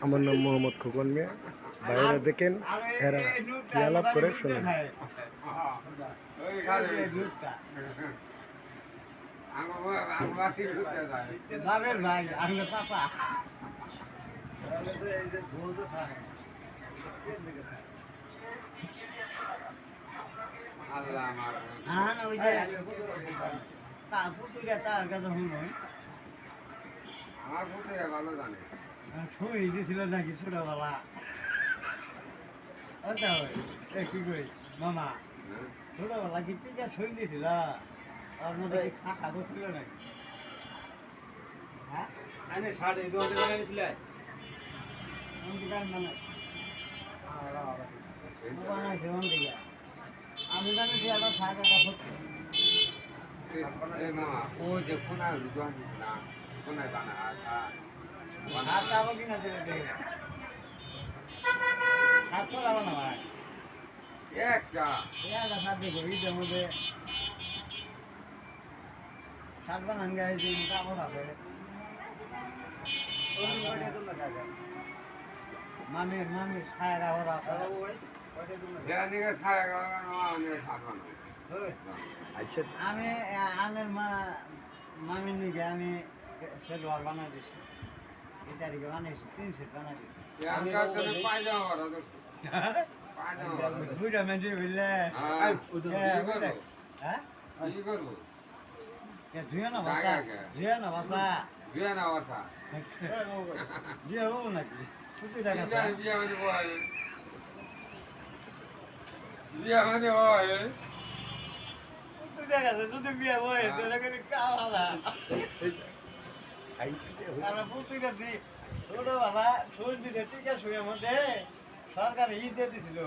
আমার নাম মোহাম্মদ খোকন মিয়া। ভাইয়েরা দেখেন, এরা কি আলাপ করে শোনেন। আমার পুত্রে ভালো জানে ছুঁই দিছিল নাকি ছোটবেলা কি করি মামা ছোটবেলা কি টিকা ছুঁই দিছিল তার মধ্যে কি খাখা করছিল নাকি হ্যাঁ আনে সাড়ে দোকানে জানিয়েছিলে আমি জানি যে একটা শাক একটা মামা ও যে কোনায় দোকান না কোনায় বানা হাত যাবো কিনা হাত তো যাবো না ভাই একটা সাত দেখো ঈদের মধ্যে সাত বানান গায়ে যে কাপড় আছে মামির মামির ছায়ের আবার আছে জানিয়ে ছায়া গানো আনে ছাপানো আচ্ছা, আমি আমের মামির নিকে আমি সেলোয়ার বানাই দিছি এই তারিখে বানাইছি 3 সেট বানাই দিছি আঙ্গার জন্য পায়জামা ভরা দোস্ত পায়জামা ভরা বুড়া মেজে হইলে হ্যাঁ হ্যাঁ কি করবো ধুয়ে না বাসা ধুয়ে না বাসা জুয়া না বাসা বিয়ে হবো নাকি ছুটি টাকা বিয়া মানে বয় বিয়া মানে বয় ছুটি টাকা যদি বিয়ে হয় তাহলে কিন্তু কাওয়ালা আর পুতুইটা দি ছোটবেলা শুন দিতে টিকা শুয়ে মধ্যে সরকার ঈদ দিয়েছিল